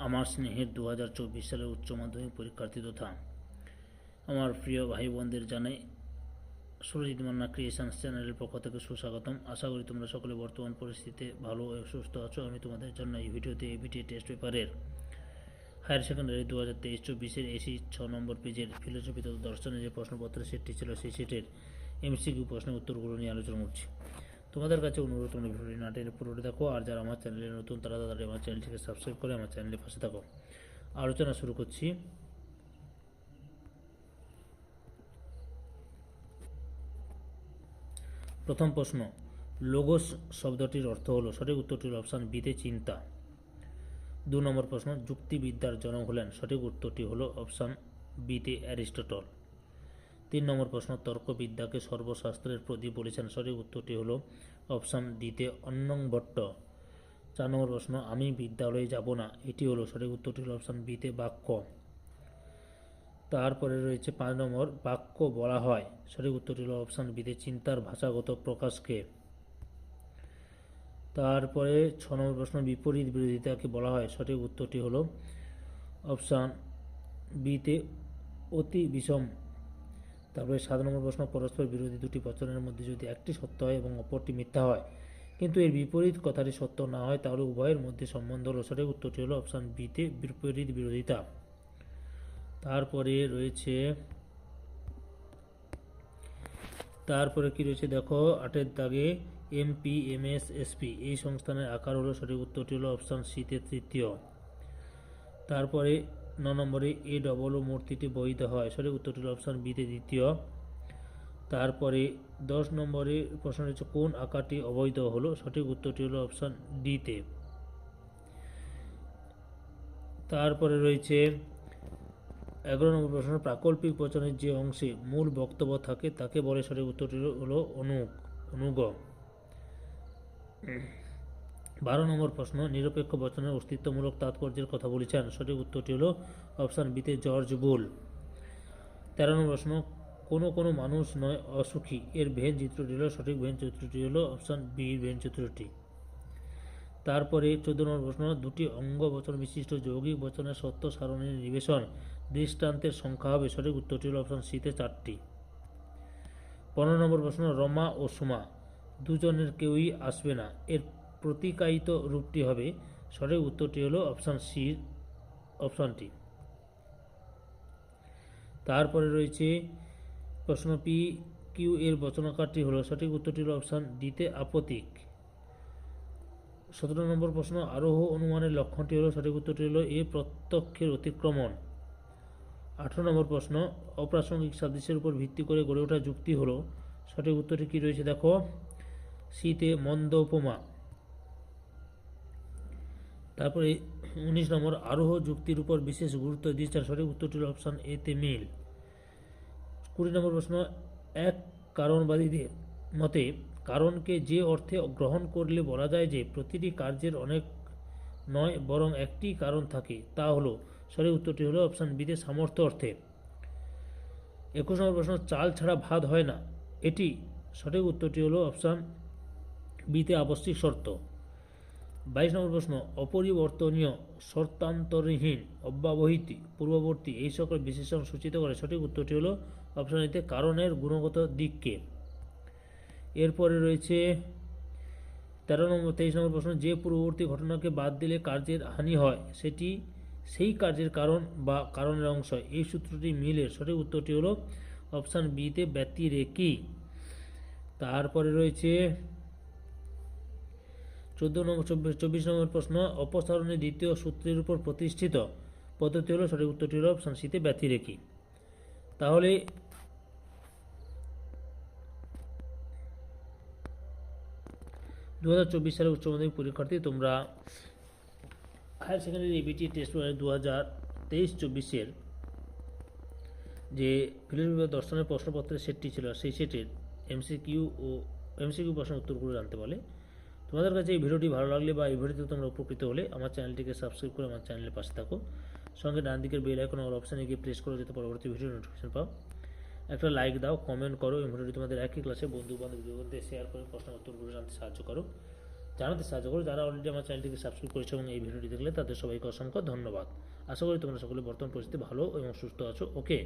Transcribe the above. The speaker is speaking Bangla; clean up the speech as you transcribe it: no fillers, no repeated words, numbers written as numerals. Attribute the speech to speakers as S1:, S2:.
S1: আমার স্নেহের 2024 সালের উচ্চ মাধ্যমিক পরীক্ষার্থী তথা আমার প্রিয় ভাই বোনদের জানাই সুরজিৎ মান্না ক্রিয়েশনস চ্যানেলের পক্ষ থেকে সুস্বাগতম। আশা করি তোমরা সকলে বর্তমান পরিস্থিতিতে ভালো ও সুস্থ আছো। আমি তোমাদের জন্য এই ভিডিওতে এবিটি টেস্ট পেপারের হায়ার সেকেন্ডারি 2023-24 এসি 6 নম্বর পেজের ফিলোসফি তথা দর্শনের যে প্রশ্নপত্রের সেটটি ছিল সেই সেটের এমসিকিউ প্রশ্নের উত্তরগুলো নিয়ে আলোচনা করছি। তোমাদের কাছে অনুরোধ, তোমরা ভিডিওটি না টেনে পুরোটি দেখো, আর যারা আমার চ্যানেলে নতুন তারা তাদের আমার চ্যানেলটিকে সাবস্ক্রাইব করে আমার চ্যানেলের পাশে থাকো। আলোচনা শুরু করছি। প্রথম প্রশ্ন, লোগোস শব্দটির অর্থ হলো, সঠিক উত্তরটি হল অপশান বিতে চিন্তা। 2 নম্বর প্রশ্ন, যুক্তিবিদ্যার জনক হলেন, সঠিক উত্তরটি হলো অপশান বিতে অ্যারিস্টটল। 3 নম্বর প্রশ্ন, তর্কবিদ্যাকে সর্বশাস্ত্রের প্রদীপ বলেছেন, সঠিক উত্তরটি হলো অপশান ডিতে অন্নং ভট্ট। 4 নম্বর প্রশ্ন, আমি বিদ্যালয়ে যাব না, এটি হলো, সঠিক উত্তরটি হলো অপশান বিতে বাক্য। তারপরে রয়েছে 5 নম্বর, বাক্য বলা হয়, সঠিক উত্তরটি হলো অপশান বিতে চিন্তার ভাষাগত প্রকাশকে। তারপরে 6 নম্বর প্রশ্ন, বিপরীত বিরোধিতাকে বলা হয়, সঠিক উত্তরটি হলো অপশান বিতে অতি বিষম। তারপরে 7 নম্বর প্রশ্ন, পরস্পর বিরোধী দুটি বচনের মধ্যে যদি একটি সত্য হয় এবং অপরটি মিথ্যা হয় কিন্তু এর বিপরীত কথাটি সত্য না হয় তাহলে উভয়ের মধ্যে সম্বন্ধ হলো, সঠিক উত্তরটি হলো অপশান বিতে বিপরীত বিরোধিতা। তারপরে রয়েছে কি রয়েছে দেখো, 8 দাগে এমপি এমএস এসপি এই সংস্থানের আকার হলো, সঠিক উত্তরটি হলো অপশান সিতে তৃতীয়। তারপরে 9 নম্বরে এ ডবল ও মূর্তিটি বৈধ হয়, সঠিক উত্তরটি হলো অপশান বিতে দ্বিতীয়। তারপরে 10 নম্বরে প্রশ্ন রয়েছে, কোন আকারটি অবৈধ হলো, সঠিক উত্তরটি হলো অপশান ডিতে। তারপরে রয়েছে 11 নম্বর প্রশ্ন, প্রাকল্পিক বচনের যে অংশে মূল বক্তব্য থাকে তাকে বলে, সঠিক উত্তরটি হলো অনুগ। 12 নম্বর প্রশ্ন, নিরপেক্ষ বচনের অস্তিত্বমূলক তাৎপর্যের কথা বলেছেন, সঠিক উত্তরটি হলো অপশান বিতে জর্জ বুল। 13 নম্বর প্রশ্ন, কোনো মানুষ নয় অসুখী এর ভেন চিত্রটি হলো, সঠিক ভেন চিত্রটি হলো অপশান বি ভেন চিত্রটি। তারপরে 14 নম্বর প্রশ্ন, দুটি অঙ্গ বচন বিশিষ্ট যৌগিক বচনের সত্য সারণীর নিবেশন দৃষ্টান্তের সংখ্যা হবে, সঠিক উত্তরটি হলো অপশান সিতে 4টি। 15 নম্বর প্রশ্ন, রমা ও সুমা দুজনের কেউই আসবে না এর প্রতিকায়িত রূপটি হবে, সঠিক উত্তরটি হলো অপশান সি অপশানটি। তারপরে রয়েছে প্রশ্ন, পি কিউ এর বচনাকারটি হলো, সঠিক উত্তরটি হলো অপশান ডিতে আপতিক। 17 নম্বর প্রশ্ন, আরোহ অনুমানের লক্ষণটি হলো, সঠিক উত্তরটি হলো এ প্রত্যক্ষের অতিক্রমণ। 18 নম্বর প্রশ্ন, অপ্রাসঙ্গিক সাদৃশ্যের উপর ভিত্তি করে গড়ে ওঠা যুক্তি হলো, সঠিক উত্তরটি কি রয়েছে দেখো, সিতে মন্দ উপমা। তারপরে 19 নম্বর, আরোহ যুক্তির উপর বিশেষ গুরুত্ব দিয়েছেন, সঠিক উত্তরটি হলো অপশান এতে মিল। 20 নম্বর প্রশ্ন, এক কারণবাদীদের মতে কারণকে যে অর্থে গ্রহণ করলে বলা যায় যে প্রতিটি কার্যের অনেক নয় বরং একটি কারণ থাকে তা হলো, সঠিক উত্তরটি হলো অপশান বিতে সামর্থ্য অর্থে। 21 নম্বর প্রশ্ন, চাল ছাড়া ভাত হয় না এটি, সঠিক উত্তরটি হলো অপশান বিতে আবশ্যিক শর্ত। 22 নম্বর প্রশ্ন, অপরিবর্তনীয় শর্তান্তরহীন অব্যবহিত পূর্ববর্তী এই সকল বিশেষণ সূচিত করে, সঠিক উত্তরটি হলো অপশান এতে কারণের গুণগত দিককে। এরপরে রয়েছে 23 নম্বর প্রশ্ন, যে পূর্ববর্তী ঘটনাকে বাদ দিলে কার্যের হানি হয় সেটি সেই কার্যের কারণ বা কারণের অংশ, এই সূত্রটি মিলের, সঠিক উত্তরটি হলো অপশান বিতে ব্যতিরেকী। তারপরে রয়েছে 24 নম্বর প্রশ্ন, অপসারণের দ্বিতীয় সূত্রের উপর প্রতিষ্ঠিত পদ্ধতি হলো, সঠিক উত্তরটি হলো অপশান সিতে ব্যতিরেকী। তাহলে 2024 সালের উচ্চ মাধ্যমিক পরীক্ষার্থী, তোমরা হায়ার সেকেন্ডারি এবিটি টেস্ট 2023-24 যে ফিলোসফি দর্শনের প্রশ্নপত্রের সেটটি ছিল সেই সেটের এমসিকিউ প্রশ্নের উত্তরগুলো জানতে পারলে। তোমাদের কাছে এই ভিডিওটি ভালো লাগলে বা এই ভিডিওতে তোমরা উপকৃত হলে আমার চ্যানেলটিকে সাবস্ক্রাইব করে আমার চ্যানেলের পাশে থাকো, সঙ্গে ডান দিকের বেল আইকন অল অপশানে গিয়ে প্রেস করো যাতে পরবর্তী ভিডিও নোটিফিকেশন পাও। একটা লাইক দাও, কমেন্ট করো, এই ভিডিওটি তোমাদের একই ক্লাসে বন্ধু বান্ধব শেয়ার করে প্রশ্নের উত্তরগুলো জানতে সাহায্য করো। জানাতে সাহায্য করো। যারা অলরেডি আমার চ্যানেলটিকে সাবস্ক্রাইব করেছে এবং এই ভিডিওটি দেখলে তাদের সবাইকে অসংখ্য ধন্যবাদ। আশা করি তোমরা সকলে বর্তমান পরিস্থিতি ভালো এবং সুস্থ আছো। ওকে।